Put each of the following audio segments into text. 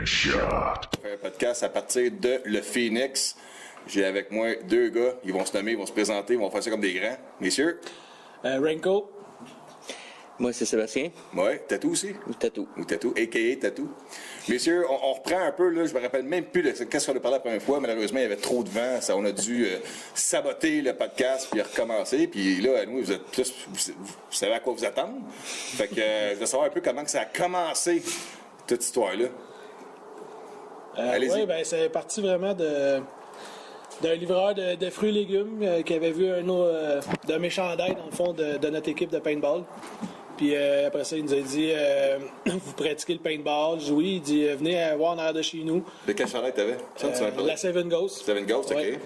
Un podcast à partir de Le Phoenix. J'ai avec moi deux gars. Ils vont se nommer, ils vont se présenter, ils vont faire ça comme des grands. Messieurs. Renko. Moi, c'est Sébastien. Ouais, Tatou aussi. Ou Tatou. Ou Tatou, a.k.a. Tatou. Messieurs, on reprend un peu, là, je me rappelle même plus de qu'est-ce qu'on a parlé la première fois. Malheureusement, il y avait trop de vent. Ça, on a dû saboter le podcast puis recommencer. Puis là, nous, vous êtes plus, vous savez à quoi vous attendre. Fait que je veux savoir un peu comment que ça a commencé, toute cette histoire-là. Oui, ben c'est parti vraiment d'un livreur de fruits et légumes qui avait vu un autre de mes chandails dans le fond de notre équipe de paintball. Puis après ça, il nous a dit vous pratiquez le paintball? Je dis oui. Il dit venez voir en arrière de chez nous. De quel chandail t'avais? La Seven Ghost. Seven Ghost, OK. Ouais.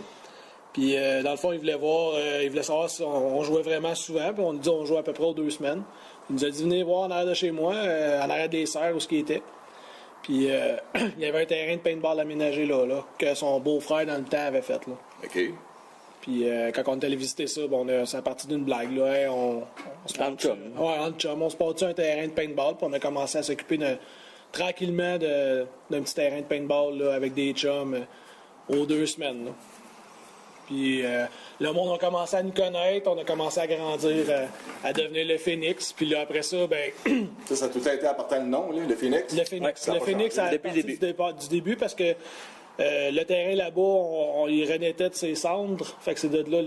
Puis dans le fond, il voulait voir, il voulait savoir si on jouait vraiment souvent. Puis on lui dit on joue à peu près aux 2 semaines. Il nous a dit venez voir en arrière de chez moi, en arrière des serres où ce qui était. Puis il y avait un terrain de paintball aménagé là, que son beau-frère dans le temps avait fait. Là. OK. Puis quand on est allé visiter ça, bon, c'est parti d'une blague. Là, hein, on se En chum. Ouais, en chum. On se partit un terrain de paintball, puis on a commencé à s'occuper tranquillement d'un petit terrain de paintball là, avec des chums aux 2 semaines. Là. Puis le monde a commencé à nous connaître, on a commencé à grandir, à devenir le Phoenix. Puis là, après ça, ben. Ça a tout été apportant le nom, là, le Phoenix? Le Phoenix. Ouais, Le Phoenix, a depuis du début parce que le terrain là-bas, on y renaîtait de ses cendres. Fait que c'est de là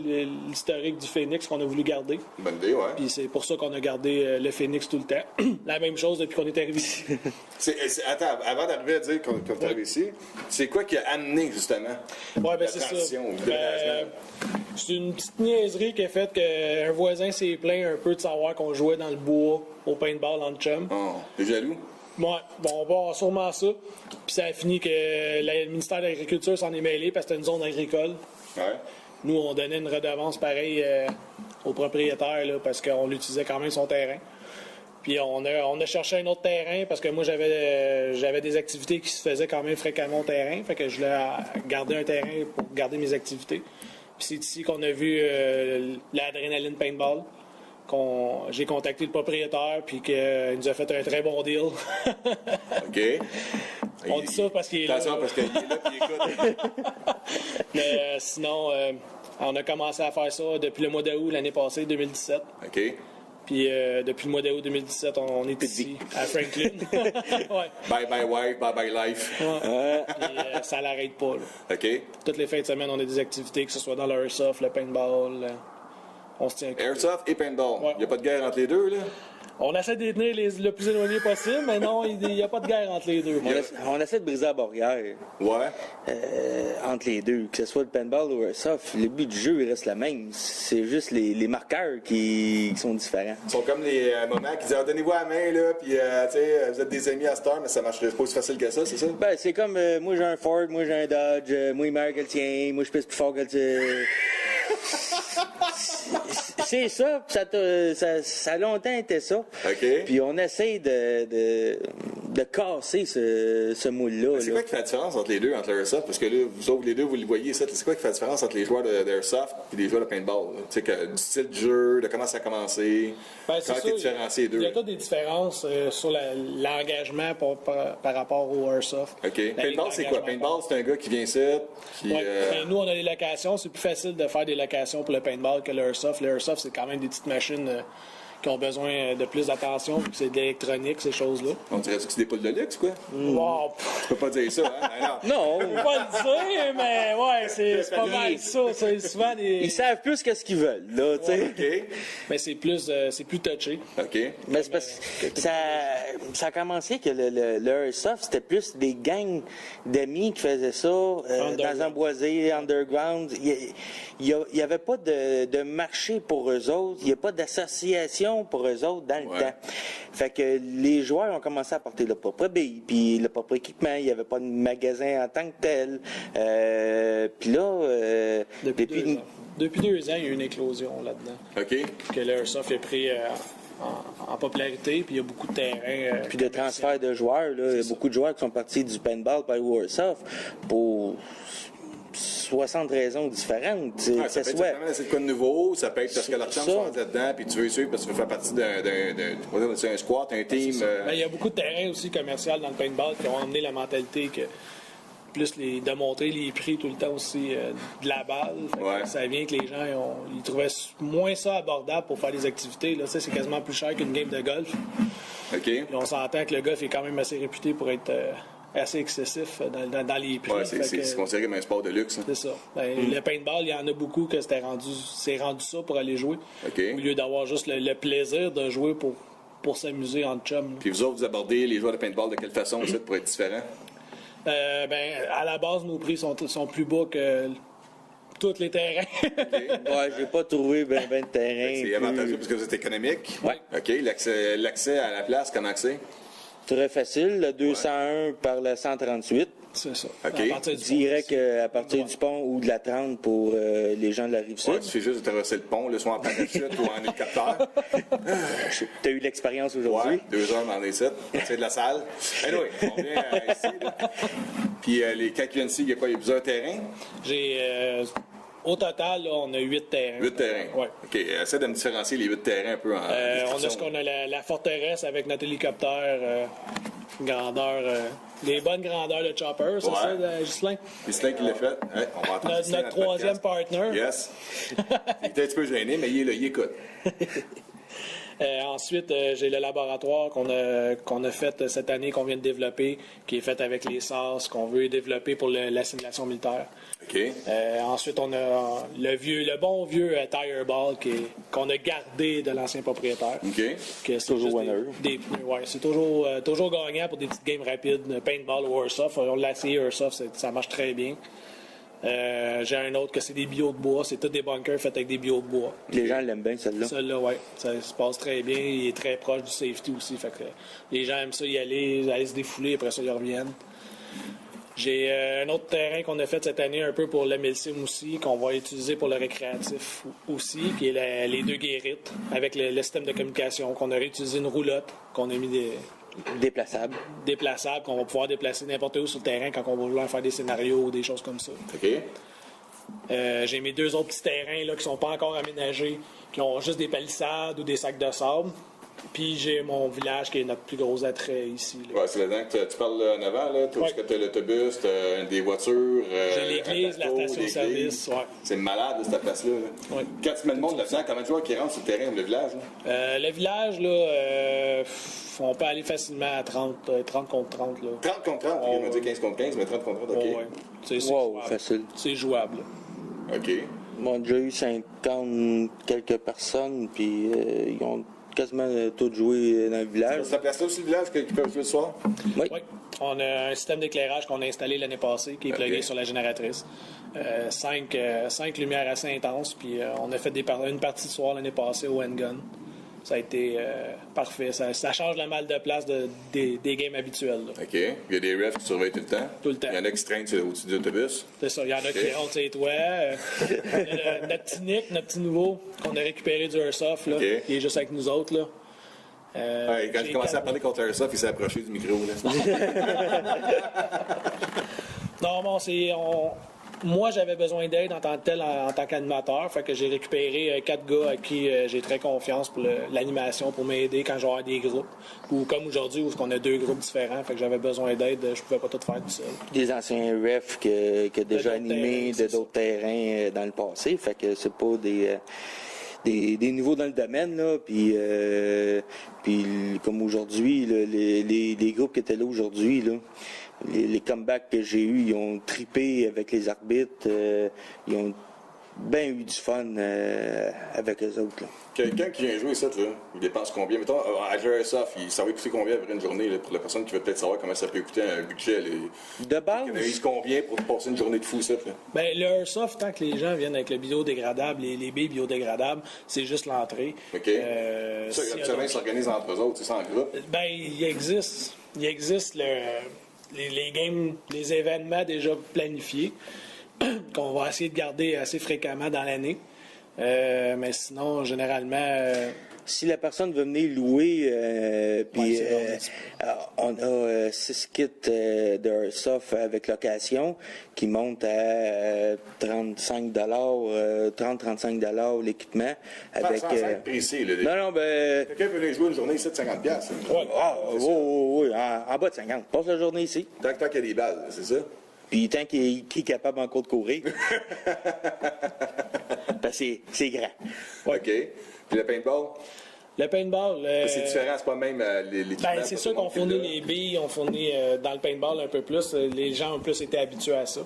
l'historique du Phoenix qu'on a voulu garder. Bonne idée, ouais. Puis c'est pour ça qu'on a gardé le Phoenix tout le temps. La même chose depuis qu'on est arrivé ici. Attends, avant d'arriver à dire qu'on est arrivé ici, c'est quoi qui a amené, justement, Ouais, ben la c'est ça. transition au déménagement? C'est une petite niaiserie qui a fait qu'un voisin s'est plaint un peu de savoir qu'on jouait dans le bois au paintball en chum. Oh, t'es jaloux? Ouais, bon, on va avoir sûrement ça. Puis ça a fini que le ministère de l'Agriculture s'en est mêlé parce que c'était une zone agricole. Ouais. Nous, on donnait une redevance pareille au propriétaire là, parce qu'on utilisait quand même son terrain. Puis on a cherché un autre terrain parce que moi, j'avais des activités qui se faisaient quand même fréquemment au terrain. Fait que je voulais garder un terrain pour garder mes activités. Puis c'est ici qu'on a vu l'adrénaline paintball. J'ai contacté le propriétaire puis qu'il nous a fait un très bon deal. OK. On dit ça parce qu'il est là. Attention, parce qu'il est là et il écoute. Mais sinon, on a commencé à faire ça depuis le mois d'août l'année passée, 2017. OK. Puis depuis le mois d'août 2017, on est ici, à Franklin. Ouais. Bye bye wife, bye bye life. Ouais. Puis, ça l'arrête pas. Là. OK. Toutes les fins de semaine, on a des activités, que ce soit dans le airsoft, le paintball. On se tient. Airsoft et paintball. Ouais. Il n'y a pas de guerre entre les deux, là? On essaie de les tenir le plus éloigné possible, mais non, il n'y a pas de guerre entre les deux. On essaie de briser la barrière Ouais. entre les deux, que ce soit le paintball ou Airsoft. Le but du jeu il reste le même. C'est juste les marqueurs qui sont différents. Ils sont comme les moments qui disent donnez-vous la main, là, puis tu sais, vous êtes des amis à cette heure, mais ça marcherait pas aussi facile que ça, c'est ça? Ben, c'est comme moi j'ai un Ford, moi j'ai un Dodge, moi il est meilleur que le tien, moi je pèse plus fort que le tien. C'est ça, ça a longtemps été ça. OK. Puis on essaie de casser ce moule-là. C'est quoi qui fait la différence entre les deux, entre l'Airsoft? Parce que là, vous autres, les deux, vous le voyez, ça. C'est quoi qui fait la différence entre les joueurs d'Airsoft et les joueurs de paintball? Tu sais, du style de jeu, de comment ça a commencé, Ben, comment tu différencié les deux? Il y a toutes des différences sur l'engagement par rapport au Airsoft. OK. Paintball, c'est quoi? Paintball, c'est un gars qui vient ici, qui... Ouais. Ben, nous, on a des locations. C'est plus facile de faire des locations pour le paintball que l'Airsoft. L'Airsoft, c'est quand même des petites machines qui ont besoin de plus d'attention, vu que c'est de l'électronique, ces choses-là. On dirait que c'est des poules de luxe, quoi? Wow. Tu peux pas dire ça, hein? Non. Non, Je peux pas le dire, mais ouais, c'est pas mal ça. C'est souvent des... ils savent plus qu'est-ce qu'ils veulent, là, tu sais. OK. Mais c'est plus touché. OK. Mais c'est parce que ça a commencé que le Airsoft, c'était plus des gangs d'amis qui faisaient ça dans un boisé, underground. Il n'y avait pas de marché pour eux autres. Il n'y a pas d'association pour eux autres dans le temps. Fait que les joueurs ont commencé à porter leur propre bille, puis le propre équipement. Il n'y avait pas de magasin en tant que tel. Puis là... Depuis 2 ans, il y a eu une éclosion là-dedans. OK. Que l'Airsoft est pris en popularité, puis il y a beaucoup de terrains. Puis de transfert de joueurs, là. Il y a beaucoup de joueurs qui sont partis du paintball par au Airsoft pour 60 raisons différentes. Ça peut être simplement c'est quoi de nouveau, ça peut être parce que leur chambre sont là-dedans, puis tu veux suivre parce que tu veux faire partie d'un squat, un team. Il y a beaucoup de terrains aussi commerciaux dans le paintball qui ont amené la mentalité que plus de montrer les prix tout le temps aussi de la balle. Ça vient que les gens ils trouvaient moins ça abordable pour faire des activités. Là. C'est quasiment plus cher qu'une game de golf. Okay. On s'entend que le golf est quand même assez réputé pour être assez excessif dans les prix. Ouais, c'est considéré comme un sport de luxe. Hein. C'est ça. Le paintball, il y en a beaucoup que c'est rendu ça pour aller jouer. Okay. Au lieu d'avoir juste le plaisir de jouer pour s'amuser en chum. Puis vous autres, vous abordez les joueurs de paintball de quelle façon aussi pour être différent? À la base, nos prix sont plus bas que tous les terrains. Okay. Ouais, j'ai pas trouvé ben de terrain. C'est avantageux parce que vous êtes économique. Ouais. OK. L'accès à la place, comment c'est? Très facile, le 201 par le 138. C'est ça. OK. À partir du Direct à partir du pont ou de la 30 pour les gens de la Rive-Sud. Ouais, tu fais juste de traverser le pont, soit en parachute ou en hélicoptère. Tu as eu l'expérience aujourd'hui. Ouais, 2 heures dans les sites. C'est de la salle. Anyway, on vient ici. Là. Puis quand tu viens ici, il y a quoi? Il y a plusieurs terrains? J'ai... Au total, là, on a 8 terrains. 8 terrains? Oui. OK. Essaie de me différencier les 8 terrains un peu en on a ce qu'on a la forteresse avec notre hélicoptère, grandeur, des bonnes grandeurs de chopper, c'est ça, Ghislain? Ghislain qui l'a fait. Ouais, on va entendre Notre troisième partner. Yes. Il était un petit peu gêné, mais il est là, il écoute. Ensuite, j'ai le laboratoire qu'on a fait cette année, qu'on vient de développer, qui est fait avec les SARS, qu'on veut développer pour la simulation militaire. OK. Ensuite, on a le bon vieux tire ball qu'on a gardé de l'ancien propriétaire. OK. C'est toujours winner. C'est toujours gagnant pour des petites games rapides, paintball ou airsoft. On l'a essayé airsoft, ça marche très bien. J'ai un autre que c'est des bio de bois. C'est tous des bunkers faits avec des bio de bois. Les gens l'aiment bien, celle-là. Celle-là, oui. Ça se passe très bien. Il est très proche du safety aussi. Fait que les gens aiment ça y aller se défouler, après ça, ils reviennent. J'ai un autre terrain qu'on a fait cette année un peu pour le Milsim aussi, qu'on va utiliser pour le récréatif aussi, qui est les 2 guérites, avec le système de communication, qu'on a réutilisé une roulotte, qu'on a mis déplaçable, qu'on va pouvoir déplacer n'importe où sur le terrain quand on va vouloir faire des scénarios ou des choses comme ça. OK. J'ai mes 2 autres petits terrains là, qui sont pas encore aménagés, qui ont juste des palissades ou des sacs de sable. Puis j'ai mon village qui est notre plus gros attrait ici. Là. Ouais, c'est là-dedans que tu parles en avant, là. Tu as l'autobus, tu as des voitures. J'ai l'église, la station-service. Ouais. C'est malade, là, cette place-là. Là. Ouais. Quand tu mets le monde là-dedans, combien de joueurs qui rentrent sur le terrain, le village? Là? Le village, là, on peut aller facilement à 30 contre 30. Là. 30 contre 30, il m'a dit 15 contre 15, mais 30 contre 30, OK. Ouais. C'est wow, facile. C'est jouable. Là. OK. On a déjà eu 50 quelques personnes, puis ils ont quasiment tous joué dans le village. C'est la place-là aussi, le village, qui peuvent jouer le soir? Oui. Oui. On a un système d'éclairage qu'on a installé l'année passée, qui est plugué sur la génératrice. 5 lumières assez intenses, puis on a fait une partie de soir l'année passée au Handgun. Ça a été parfait. Ça change le mal de place des games habituels. Là. OK. Il y a des refs qui surveillent tout le temps? Tout le temps. Il y en a qui se traînent au-dessus de l'autobus? C'est ça. Il y en a qui rentrent ses toits. On a notre petit Nick, notre petit nouveau, qu'on a récupéré du Airsoft, là, qui est juste avec nous autres. Là. Quand j'ai commencé à parler contre Airsoft, il s'est approché du micro. Là. Non, bon, moi, j'avais besoin d'aide en tant que tel, en tant qu'animateur. Fait que j'ai récupéré 4 gars à qui j'ai très confiance pour l'animation, pour m'aider quand je vais avoir des groupes. Ou comme aujourd'hui, où on a 2 groupes différents. Fait que j'avais besoin d'aide. Je pouvais pas tout faire tout seul. Des anciens refs qui ont déjà animé terrains, d'autres terrains dans le passé. Fait que c'est pas des nouveaux dans le domaine, là, puis comme aujourd'hui, là, les groupes qui étaient là aujourd'hui, là, les comebacks que j'ai eus, ils ont tripé avec les arbitres, ils ont bien eu du fun avec eux autres. Là. Quelqu'un qui vient jouer ça, il dépense combien? Mettons, à Airsoft, ça va coûter combien après une journée, là, pour la personne qui veut peut-être savoir comment ça peut coûter un budget? De base? Il analyse combien pour passer une journée de fou, ça? Bien, le Airsoft, tant que les gens viennent avec le biodégradable, les billes biodégradables, c'est juste l'entrée. OK. Ça, habituellement, ils s'organisent entre eux autres, c'est ça, en groupe? Bien, il existe les games, les événements déjà planifiés qu'on va essayer de garder assez fréquemment dans l'année. Mais sinon, généralement... Si la personne veut venir louer, puis on a 6 kits de Airsoft avec location qui montent à 30-35$ l'équipement. Avec, précis, là. Non, quelqu'un peut venir jouer une journée ici de 50$. Oui, en bas de 50$. Passe la journée ici. Tant qu'il y a des balles, c'est ça? Puis tant qu'il est capable encore de courir. Parce que c'est grand. OK. Puis le paintball? Le paintball... c'est différent, c'est pas même l'équipement. C'est sûr qu'on fournit les billes, on fournit dans le paintball un peu plus. Les gens ont plus été habitués à ça.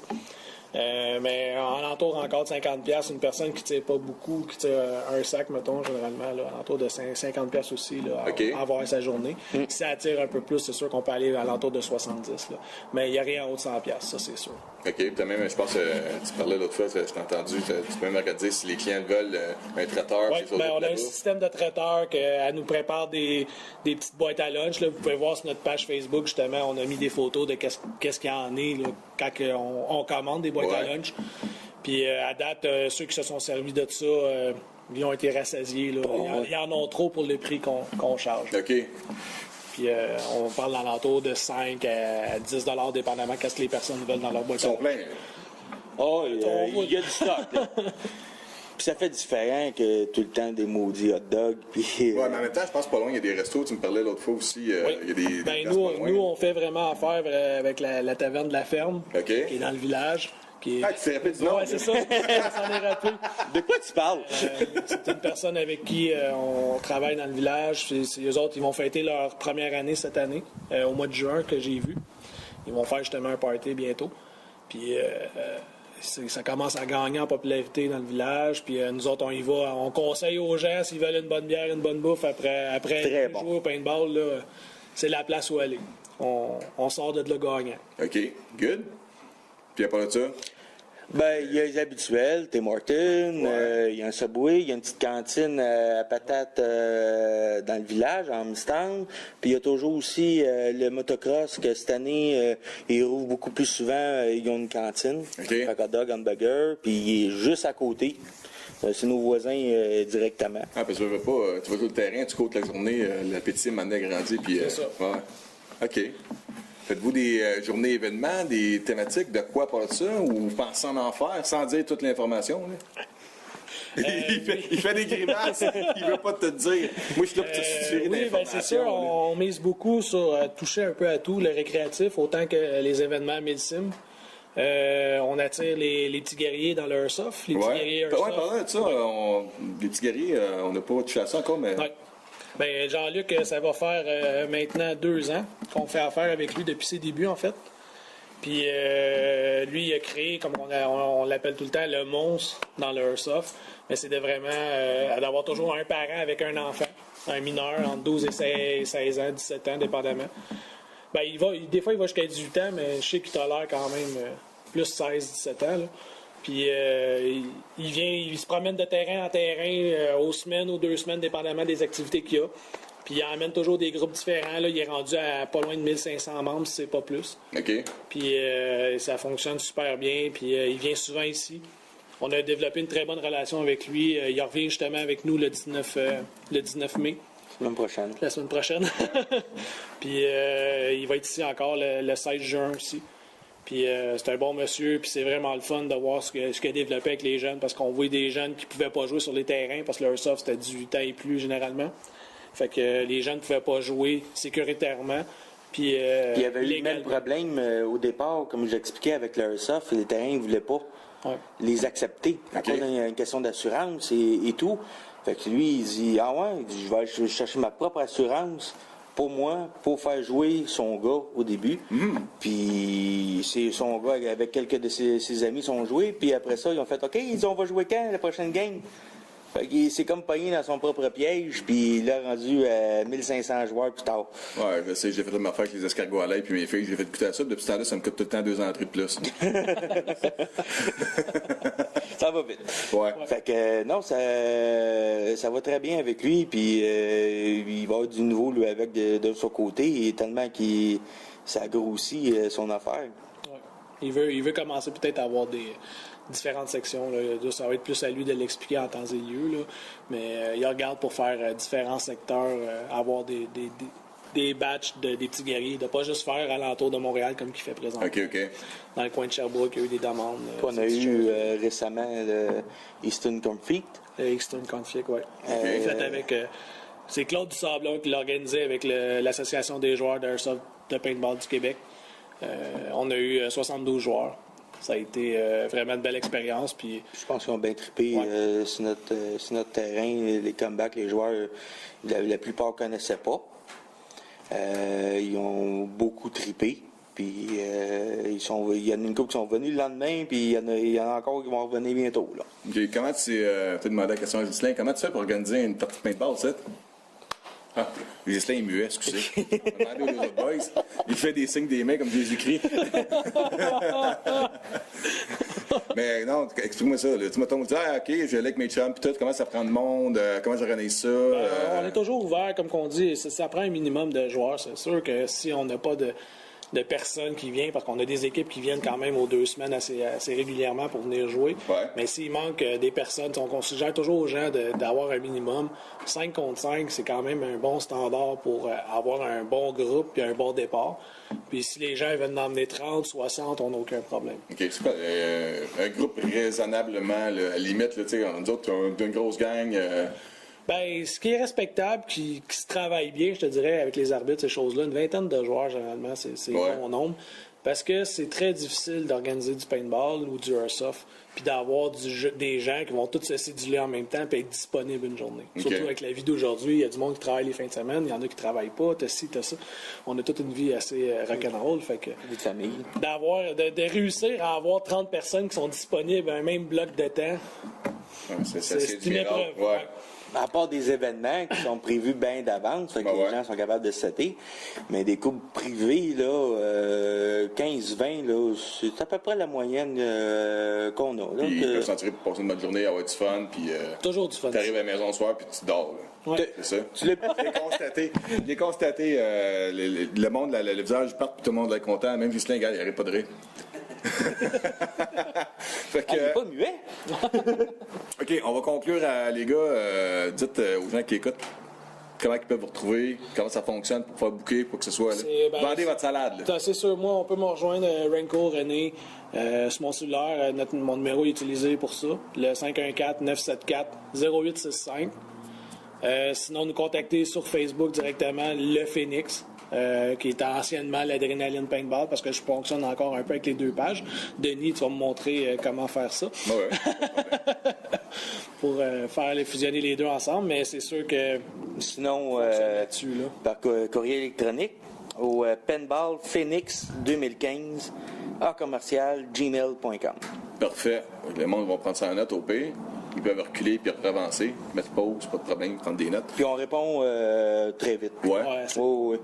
Mais en entour encore de 50$, une personne qui ne tire pas beaucoup, qui tire un sac, mettons, généralement, là, en entour de 50$ aussi, là, à avoir sa journée. Si ça attire un peu plus, c'est sûr qu'on peut aller à l'entour de 70$. Là. Mais il n'y a rien en haut de 100$, ça, c'est sûr. OK. Puis même, je pense, tu parlais l'autre fois, je t'ai entendu, tu peux même regarder si les clients veulent un traiteur. Oui, on a un système de traiteur elle nous prépare des petites boîtes à lunch. Là. Vous pouvez voir sur notre page Facebook, justement, on a mis des photos de qu'est-ce qu'il y en est là, quand on commande des boîtes à lunch. Puis à date, ceux qui se sont servis de ça, ils ont été rassasiés. Là. Ils en ont trop pour le prix qu'on charge. OK. Puis on parle d'alentour de 5 à 10$ dépendamment de ce que les personnes veulent dans leur boîte à lunch. Ils sont pleins. Oh, il y a du stock. Puis ça fait différent que tout le temps des maudits hot dogs. Puis, mais en même temps, je pense pas loin, il y a des restos. Tu me parlais l'autre fois aussi. Il y a des nous, on fait vraiment affaire avec la taverne de la ferme, qui est dans le village. Tu t'es rappelé du nom? Oui, c'est ça. Ça s'en est rappelé. De quoi tu parles? C'est une personne avec qui on travaille dans le village. Eux autres, ils vont fêter leur première année cette année, au mois de juin, que j'ai vu. Ils vont faire justement un party bientôt. Puis ça commence à gagner en popularité dans le village. Puis nous autres, on y va. On conseille aux gens, s'ils veulent une bonne bière, une bonne bouffe, après jouer au paintball, là, c'est la place où aller. On sort de là gagnant. OK, good. Puis à part de ça? Il y a les habituels, Tim Hortons, il y a un Subway, il y a une petite cantine à patates dans le village, en Mustang. Puis il y a toujours aussi le motocross, que cette année, ils rouvrent beaucoup plus souvent, ils ont une cantine, hot dog, hamburger, puis il est juste à côté. C'est nos voisins directement. Parce que tu vas sur le terrain, tu cours la journée, l'appétit maintenant grandit. C'est ça. Ouais. OK. Faites-vous des journées événements, des thématiques, de quoi par ça, ou vous pensez en faire sans dire toute l'information? Il fait des grimaces, il veut pas te dire. Moi, je suis là pour te suivre l'information. C'est sûr, on mise beaucoup sur toucher un peu à tout, le récréatif, autant que les événements Milsim. On attire les petits guerriers dans le Airsoft. Les petits guerriers Airsoft. Parlant de ça, les petits guerriers, on n'a pas touché à ça encore, mais... Jean-Luc, ça va faire maintenant 2 ans qu'on fait affaire avec lui depuis ses débuts, en fait. Puis lui, il a créé, comme on l'appelle tout le temps, le monstre dans le Airsoft. Mais c'est d'avoir toujours un parent avec un enfant, un mineur, entre 12 et 16 ans, 17 ans, dépendamment. Des fois, il va jusqu'à 18 ans, mais je sais qu'il tolère quand même plus 16-17 ans. Là. Puis il se promène de terrain en terrain aux semaines ou 2 semaines, dépendamment des activités qu'il y a. Puis il emmène toujours des groupes différents. Là. Il est rendu à pas loin de 1500 membres, si c'est pas plus. OK. Puis ça fonctionne super bien. Puis il vient souvent ici. On a développé une très bonne relation avec lui. Il revient justement avec nous le 19 mai. La semaine prochaine. Puis il va être ici encore le 16 juin aussi. Puis c'est un bon monsieur, puis c'est vraiment le fun de voir ce qu'il a développé avec les jeunes, parce qu'on voit des jeunes qui ne pouvaient pas jouer sur les terrains, parce que l'Airsoft, c'était 18 ans et plus généralement. Fait que les jeunes ne pouvaient pas jouer sécuritairement. Puis il y avait eu le même problème au départ, comme je l'expliquais avec l'Airsoft, les terrains ne voulaient pas les accepter à cause d'une question d'assurance et tout. Fait que lui, il dit, je vais chercher ma propre assurance pour moi, pour faire jouer son gars au début. Puis c'est son gars avec quelques de ses amis sont joués. Puis après ça, ils ont fait, OK, on va jouer quand la prochaine game? Fait qu'il s'est comme pogné dans son propre piège, puis il a rendu à 1500 joueurs plus tard. Ouais, je sais, j'ai fait ma affaire avec les escargots à l'ail, puis mes filles, j'ai fait goûter à ça. Depuis ce temps-là, ça me coûte tout le temps 2 entrées de plus. Ça va vite. Ouais. Fait que non, ça va très bien avec lui, puis il va avoir du nouveau lui, avec de son côté, et tellement ça grossit son affaire. Ouais. Il veut commencer peut-être à avoir différentes sections. Là. Ça va être plus à lui de l'expliquer en temps et lieu. Là. Mais il regarde pour faire différents secteurs, avoir des batchs des petits guerriers, de pas juste faire alentour de Montréal comme il fait présentement. OK. Dans le coin de Sherbrooke, il y a eu des demandes. On a eu récemment le Eastern Conflict. Le Eastern Conflict, oui. Okay. Fait avec... c'est Claude Dusablon qui l'a organisé avec l'Association des joueurs d'Airsoft de paintball du Québec. On a eu 72 joueurs. Ça a été vraiment une belle expérience. Puis, je pense qu'ils ont bien trippé sur notre terrain. Les comebacks, les joueurs, la plupart ne connaissaient pas. Ils ont beaucoup trippé. Puis il y en a une couple qui sont venus le lendemain, puis il y en a encore qui vont revenir bientôt. Là. OK. Comment tu as demandé la question à Ghislain, comment tu fais pour organiser une partie de paintball, ça? Ah, Ghislain est muet, excusez. On va demander aux autres boys. Il fait des signes des mains comme Jésus-Christ. Mais non, explique-moi ça. Là. Tu m'as dit, OK, je vais avec mes chums, puis tout, comment ça prend de monde, comment j'organise ça? On est toujours ouvert, comme on dit, ça prend un minimum de joueurs. C'est sûr que si on n'a pas de personnes qui viennent, parce qu'on a des équipes qui viennent quand même aux 2 semaines assez régulièrement pour venir jouer. Ouais. Mais s'il manque des personnes, on suggère toujours aux gens d'avoir un minimum. 5 contre 5, c'est quand même un bon standard pour avoir un bon groupe et un bon départ. Puis si les gens veulent en emmener 30, 60, on n'a aucun problème. OK. C'est quoi un groupe raisonnablement, là, à la limite, là, nous autres, on est une grosse gang... Ben, ce qui est respectable, qui se travaille bien, je te dirais, avec les arbitres, ces choses-là, une vingtaine de joueurs, généralement, c'est bon nombre. Parce que c'est très difficile d'organiser du paintball ou du airsoft, puis d'avoir des gens qui vont tous se céduler en même temps et être disponibles une journée. Okay. Surtout avec la vie d'aujourd'hui, il y a du monde qui travaille les fins de semaine, il y en a qui travaillent pas, t'as ci, t'as ça. On a toute une vie assez rock'n'roll, fait que... Vie de famille. De réussir à avoir 30 personnes qui sont disponibles à un même bloc de temps, c'est une épreuve. Ouais. À part des événements qui sont prévus bien d'avance, fait que les gens sont capables de setter, mais des coupes privées, là, 15-20, là, c'est à peu près la moyenne qu'on a. Puis ils peuvent s'en tirer pour passer une bonne journée, avoir du fun, puis toujours du fun. Tu arrives à la maison le soir, puis tu dors. Ouais. C'est ça. J'ai constaté le monde, le visage part, puis tout le monde est content, même Ghislain, il n'arrive pas de rire. Il n'est pas muet. OK, on va conclure, les gars. Dites aux gens qui écoutent comment ils peuvent vous retrouver, comment ça fonctionne pour pouvoir booker, pour que ce soit. Vendez votre salade. C'est sûr, moi, on peut me rejoindre, Renko, René, sur mon cellulaire. Mon numéro est utilisé pour ça, le 514-974-0865. Sinon, nous contacter sur Facebook directement, Le Phoenix. Qui était anciennement l'Adrénaline Paintball, parce que je fonctionne encore un peu avec les 2 pages. Denis, tu vas me montrer comment faire ça. Ouais. Pour fusionner les 2 ensemble, mais c'est sûr que... Sinon, par courrier électronique, au paintballphoenix2015 @gmail.com. Parfait. Le monde va prendre ça en note au pire. Ils peuvent reculer puis avancer, mettre pause, pas de problème, prendre des notes. Puis on répond très vite. Ouais. Oui.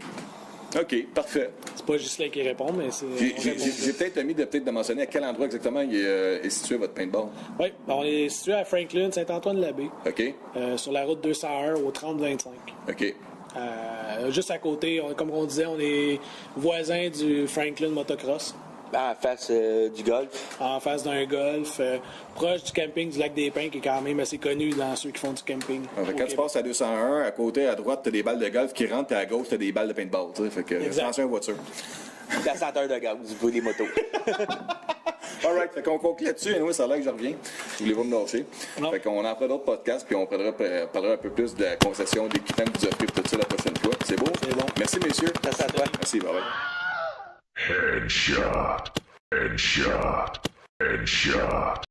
OK, parfait. C'est pas juste là qui répond, mais c'est... J'ai peut-être omis de mentionner à quel endroit exactement est situé votre paintball. Oui, on est situé à Franklin, Saint-Antoine-de-Labé. OK. Sur la route 201 au 3025. OK. Juste à côté, comme on disait, on est voisins du Franklin Motocross. En face du golf. En face d'un golf, proche du camping du Lac des Pins, qui est quand même assez connu dans ceux qui font du camping. Quand tu passes à 201, à côté, à droite, tu as des balles de golf qui rentrent, et à gauche, tu as des balles de paintball. Fait que attention aux voitures. La senteur de gaz pour les motos. All right, fait qu'on conclut là-dessus. Et nous, ça a l'air que je reviens. Je voulais pas me lâcher. Non. Fait qu'on en fera d'autres podcasts, puis on parlera un peu plus de la concession d'équipements que vous offrez tout ça la prochaine fois. C'est beau? C'est bon. Merci, messieurs. Merci à toi. Merci, bye-bye. Headshot.